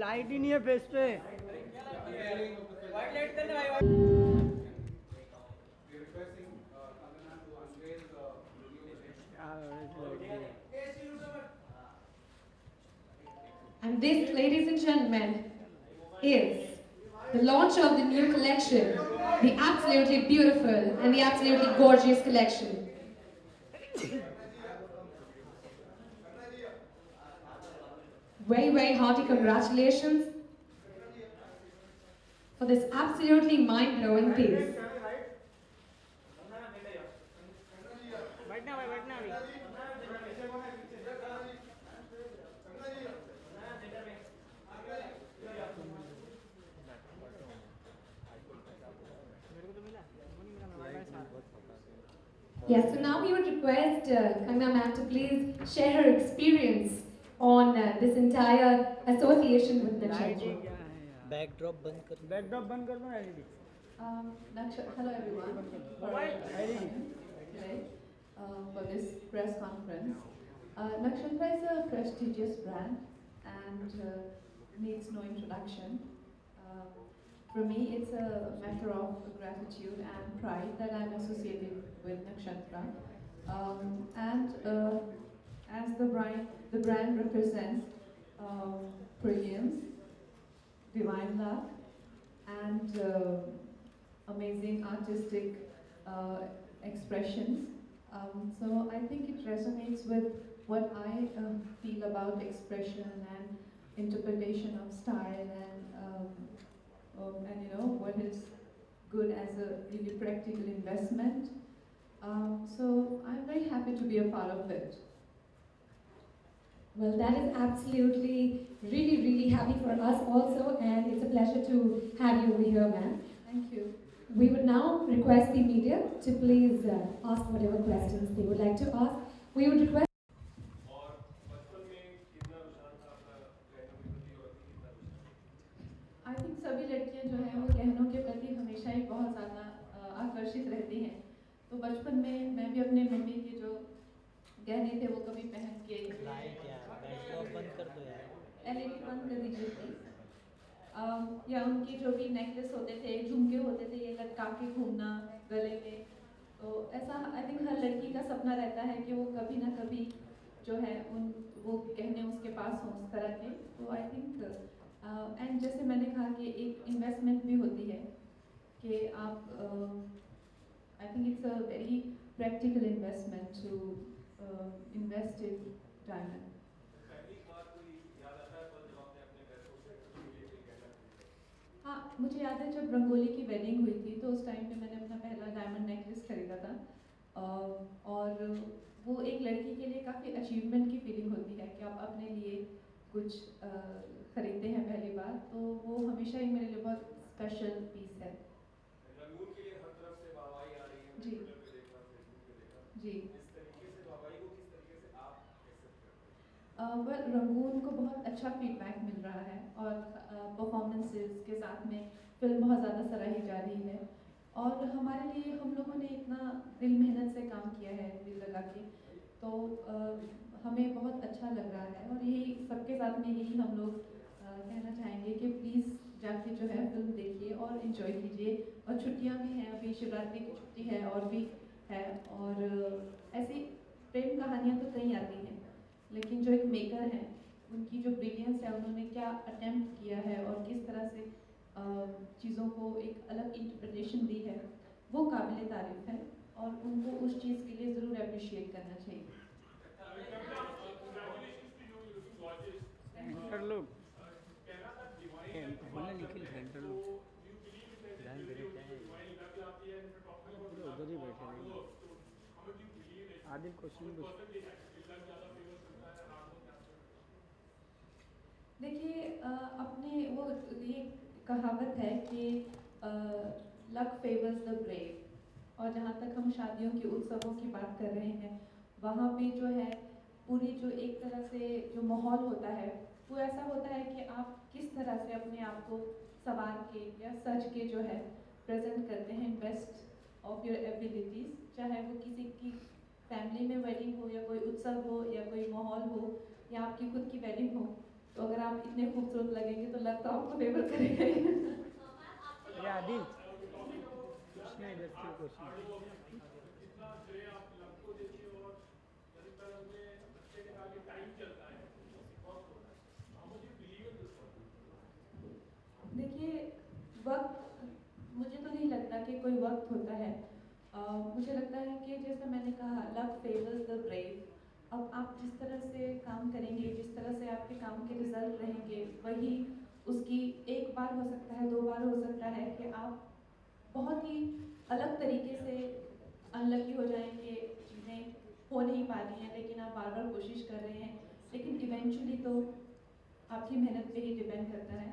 Light ही नहीं है face पे। And this, ladies and gentlemen, is the launch of the new collection, the absolutely beautiful and the absolutely gorgeous collection. Very, very hearty congratulations for this absolutely mind-blowing piece. Yes, so now we would request Kangna ma'am to please share her experience on this entire association with Nakshatra. Backdrop बंद कर दो LED. Hello everyone for coming today for this press conference. Nakshatra is a prestigious brand and needs no introduction. For me, it's a matter of gratitude and pride that I'm associated with Nakshatra. As the brand represents brilliance, divine luck, and amazing artistic expressions. So I think it resonates with what I feel about expression and interpretation of style and you know what is good as a really practical investment. So I'm very happy to be a part of it. Well, that is absolutely really, really happy for us also, and it's a pleasure to have you over here, ma'am. Thank you. We would now request the media to please ask whatever questions they would like to ask. We would request. I think सभी लड़कियां जो हैं वो गहनों के प्रति हमेशा ही बहुत ज़्यादा आकर्षित रहती हैं। तो बचपन में मैं भी अपने मम्मी के जो गहने थे वो कभी पहन के बैकड्रॉप बंद कर दो यार। एलईडी बंद कर दीजिए प्लीज। या उनके जो भी नेकलेस होते थे, झुमके होते थे, ये लटका के घूमना गले में, तो ऐसा आई थिंक हर लड़की का सपना रहता है कि वो कभी ना कभी जो है वो गहने उसके पास हों उस तरह के। तो आई थिंक एंड जैसे मैंने कहा कि एक इन्वेस्टमेंट भी होती है कि आप I think it's a very practical investment to invest in diamond. हाँ, मुझे याद है जब रंगोली की वेडिंग हुई थी तो उस टाइम पे मैंने अपना पहला डायमंड नेकलेस खरीदा था। और वो एक लड़की के लिए काफ़ी अचीवमेंट की फीलिंग होती है कि आप अपने लिए कुछ खरीदते हैं पहली बार, तो वो हमेशा ही मेरे लिए बहुत स्पेशल पीस है। रंगून के लिए हर तरफ से वाहवाही आ रही है, जी ट्विटर पे देखा, फेसबुक पे देखा, जी। इस तरीके से वाहवाही को किस तरीके से आप एक्सेप्ट करते हैं? वेल रंगून को बहुत अच्छा फीडबैक मिल रहा है और परफॉर्मेंसेस के साथ में फिल्म बहुत ज़्यादा सराही जा रही है और हमारे लिए हम लोगों ने इतना दिल मेहनत से काम किया है, दिल लगा के, तो हमें बहुत अच्छा लग रहा है। और यही सबके साथ में यही हम लोग कहना चाहेंगे कि प्लीज़ जाके जो है फिल्म देखिए और इन्जॉय कीजिए। और छुट्टियाँ भी हैं, अभी शिवरात्रि की छुट्टी है और भी है, और ऐसी प्रेम कहानियाँ तो कई आती हैं, लेकिन जो एक मेकर हैं उनकी जो ब्रिलियंस है, उन्होंने क्या अटेम्प्ट किया है और किस तरह से चीज़ों को एक अलग इंटरप्रिटेशन दी है, वो काबिल तारीफ है और उनको उस चीज़ के लिए ज़रूर अप्रिशिएट करना चाहिए। एंकर लोग होने लिखी एंकर लोग ध्यान दे रहे हैं, उधर ही बैठे हैं। आदिल क्वेश्चन देखिए अपने वो ये कहावत है कि लक फेवर्स द ब्रेव, और जहाँ तक हम शादियों के उत्सवों की बात कर रहे हैं, वहाँ पे जो है पूरी जो एक तरह से जो माहौल होता है वो ऐसा होता है कि आप किस तरह से अपने आप को संवार के या सज के जो है प्रेजेंट करते हैं बेस्ट ऑफ योर एबिलिटीज़, चाहे वो किसी की फैमिली में वेडिंग हो या कोई उत्सव हो या कोई माहौल हो या आपकी खुद की वेडिंग हो। तो अगर आप इतने खूबसूरत लगेंगे तो लग तो आपको फेवर करेगा ही। अरे आदिल कुछ नहीं, जस्ट एक क्वेश्चन। जितना श्रेय आप लव को देखिए और जैसे पर हमने बच्चे के साथ टाइम चलता है बहुत होता है। How much you believe in this one? देखिए, वक्त मुझे तो नहीं लगता कि कोई वक्त होता है। मुझे लगता है कि जैसा मैंने कहा, लक फेवर्स द ब्रेव। अब आप जिस तरह से काम करेंगे, जिस तरह से आपके काम के रिजल्ट रहेंगे, वही उसकी एक बार हो सकता है, 2 बार हो सकता है कि आप बहुत ही अलग तरीके से अनलकी हो जाएंगे, चीज़ें हो नहीं पा रही हैं, लेकिन आप बार बार कोशिश कर रहे हैं, लेकिन इवेंचुअली तो आपकी मेहनत पे ही डिपेंड करता है।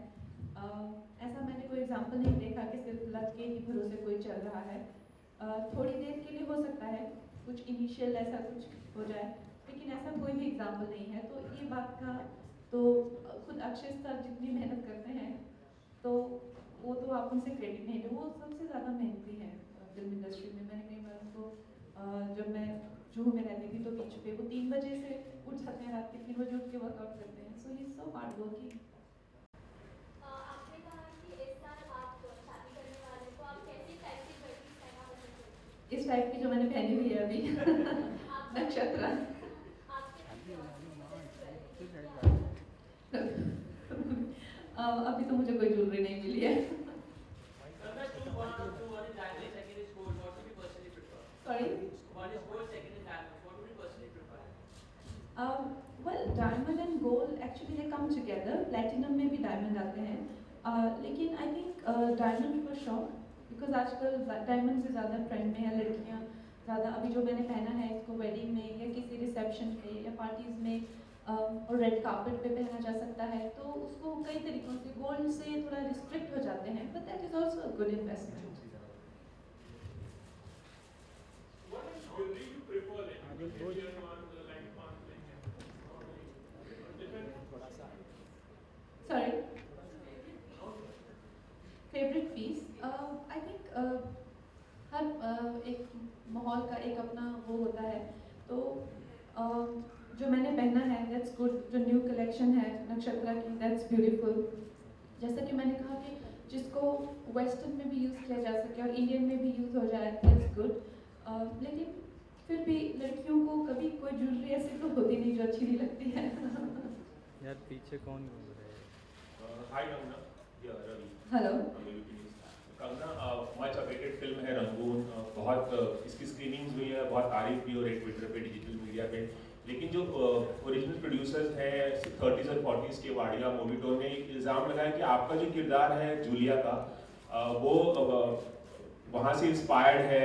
ऐसा मैंने कोई एग्जांपल नहीं देखा कि सिर्फ लक के ही भरोसे कोई चल रहा है। थोड़ी देर के लिए हो सकता है कुछ इनिशियल ऐसा कुछ हो जाए, लेकिन ऐसा कोई भी एग्जांपल नहीं है। तो ये बात का तो खुद अक्षय सर जितनी मेहनत करते हैं, तो वो तो आप उनसे क्रेडिट नहीं दे, वो सबसे ज़्यादा मेहनती हैं फिल्म इंडस्ट्री में। मैंने कई बार उनको जब मैं जुहू में रहती थी तो बीच पे वो 3 बजे से उठ जाते हैं, रात के 3 बजे उठ के वर्कआउट करते हैं। So he is so hard working. आपने कहा कि इस साल आप शादी करने वाले, तो आप कैसी टाइप की ड्रेसेस पहनना पसंद करेंगे? इस टाइप की जो मैंने पहनी हुई है अभी नक्षत्र। आपके अभी तो मुझे कोई ज्वेलरी नहीं मिली है। Consider two one or two one is diamond, second is gold. What would you personally prefer? Sorry. One is gold, second is diamond. What would you personally prefer? Well, diamond and gold actually they come together. Platinum में भी diamond आते हैं, लेकिन I think diamond for sure, because आजकल diamond से ज़्यादा trend में है। लड़कियाँ ज़्यादा, अभी जो मैंने पहना है इसको वेडिंग में या किसी रिसेप्शन पे या पार्टीज़ में और रेड कार्पेट पे पहना जा सकता है, तो उसको कई तरीक़ों से गोल्ड से थोड़ा रिस्ट्रिक्ट हो जाते हैं, but that is also a good investment. What is jewelry you prefer? Like Adil Indian बोल। one, like one, different. Sorry. Favourite piece, I think हर एक माहौल का एक अपना वो होता है। तो जो मैंने पहना है दैट्स गुड। जो न्यू कलेक्शन है नक्षत्रा की, दैट्स ब्यूटीफुल। जैसा कि मैंने कहा कि जिसको वेस्टर्न में भी यूज़ किया जा सके और इंडियन में भी यूज़ हो जाए, दैट्स गुड। लेकिन फिर भी लड़कियों को कभी कोई ज्वेलरी ऐसी तो होती नहीं जो अच्छी नहीं लगती है। यार पीछे कौन घूम रहा है? Hi Rangna, yeah Ravi. Hello. Kangana, much awaited film है रंगून। बहुत इसकी स्क्रीनिंग्स हुई है, बहुत तारीफ भी हो रही है ट्विटर पे, डिजिटल मीडिया पे। लेकिन जो ओरिजिनल प्रोड्यूसर्स हैं 30s और 40s के वाडिया मोविटो ने एक इल्ज़ाम लगाया कि आपका जो किरदार है जूलिया का, वो वहाँ से इंस्पायर्ड है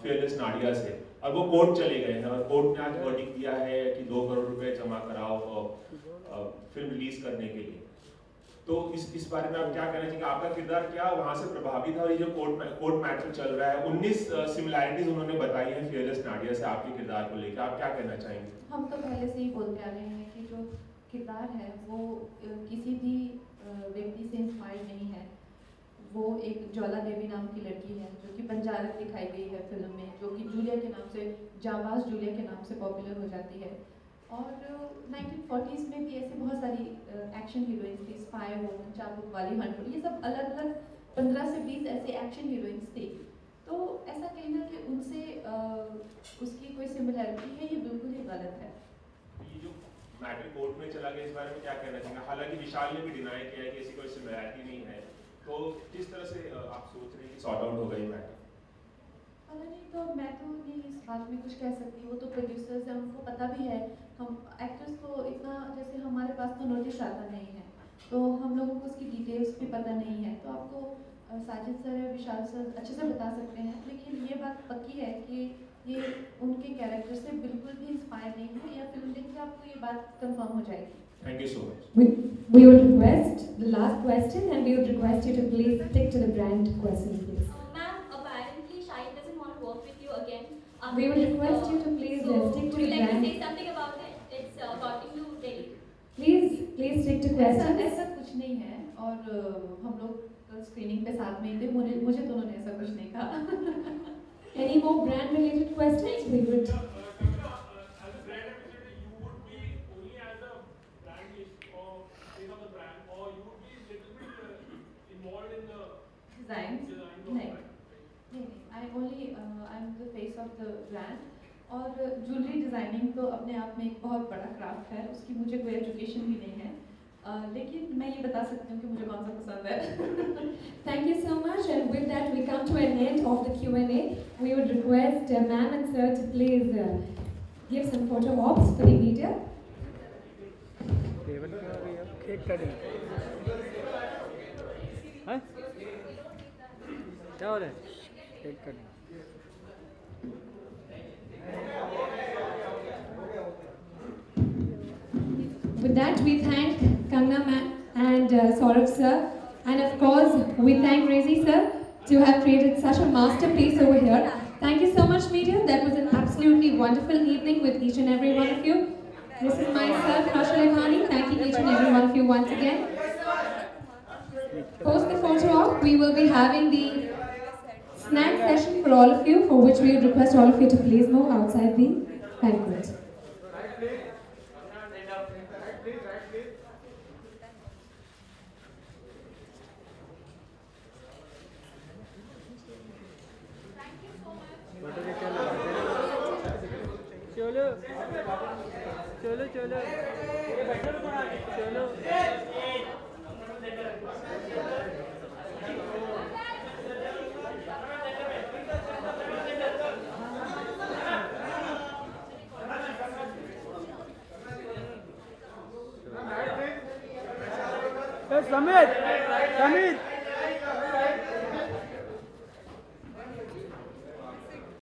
फियरलेस नाडिया से, और वो कोर्ट चले गए हैं और कोर्ट ने आज वर्डिक्ट दिया है कि 2 करोड़ रुपए जमा कराओ फिल्म रिलीज करने के लिए। तो इस बारे में आप क्या कहना चाहिए? आपका किरदार क्या वहाँ से प्रभावित है? और ये जो कोर्ट मैटर चल रहा है, 19 सिमिलैरिटीज उन्होंने बताई हैं फियरलेस नाडिया से आपके किरदार को लेकर, आप क्या कहना चाहेंगे? हम तो पहले से ही बोलते आ रहे हैं कि जो किरदार है वो किसी भी व्यक्ति से इंस्पायर्ड नहीं है। वो एक ज्वाला देवी नाम की लड़की है जो कि बंजारत दिखाई गई है फिल्म में, जो कि जूलिया के नाम से, जाबाज जूलिया के नाम से पॉपुलर हो जाती है। और 1940s में भी ऐसे बहुत सारी एक्शन हीरोइंस थी, स्पाई वुमन, चाबुक वाली, हंटर, ये सब अलग अलग 15 से 20 ऐसे एक्शन हीरोइंस थी। तो ऐसा कहना कि उनसे उसकी कोई सिमिलरिटी है, ये बिल्कुल ही गलत है। ये जो मैटर कोर्ट में चला गया, इस बारे में क्या कहना चाहिए? हालांकि विशाल ने भी डिनाई किया है कि ऐसी कोई सिमिलरिटी नहीं है, तो किस तरह से आप सोच रहे हैं कि सॉर्ट आउट हो गई मैटर? नहीं, तो मैं तो नहीं इस बात में कुछ कह सकती। वो तो प्रोड्यूसर्स हैं, उनको पता भी है। हम एक्टर्स को इतना, जैसे हमारे पास तो नोटिस आता नहीं है, तो हम लोगों को उसकी डिटेल्स भी पता नहीं है। तो आपको साजिद सर या विशाल सर अच्छे से बता सकते हैं, लेकिन ये बात पक्की है कि ये उनके कैरेक्टर से बिल्कुल भी इंस्पायर नहीं है, या फिल्म देख के आपको ये बात कंफर्म हो जाएगी। Thank you so much. We would request the last question, and we would request you to please stick to the brand question, please. Ma'am, apparently Shahid doesn't want to work with you again. We would request you to please so stick to would you the like to brand. say something about it? It's gotten to Delhi. Please stick to ऐसा questions. कुछ नहीं है, और हम लोग कल screening पे साथ में ही थे। मुझे तो उन्होंने ऐसा कुछ नहीं कहा। Any more brand related questions? We would. As a brand ambassador, you would be only as a brand list of expert in the design design of नहीं brand. नहीं I am the face of the brand. और jewellery designing तो अपने आप में एक बहुत बड़ा क्राफ्ट है, उसकी मुझे कोई एजुकेशन भी नहीं है, लेकिन मैं ये बता सकती हूँ कि मुझे कौन सा पसंद है। Thank you so much, and with that we come to an end of the Q&A. We would request ma'am and sir to please give some photo ops for the media. Table पे हो गई है cake cutting. हाँ क्या हो रहा है? Cake cutting. With that, we thank Kangna ma'am and Saurabh sir, and of course, we thank Rezi sir to have created such a masterpiece over here. Thank you so much, media. That was an absolutely wonderful evening with each and every one of you. This is myself, Kaushal Evani, thanking each and every one of you once again. Post the photo op, we will be having the snack session for all of you, for which we would request all of you to please move outside the banquet. Photo के क्या लगा? चलो चलो चलो चलो। समीर समीर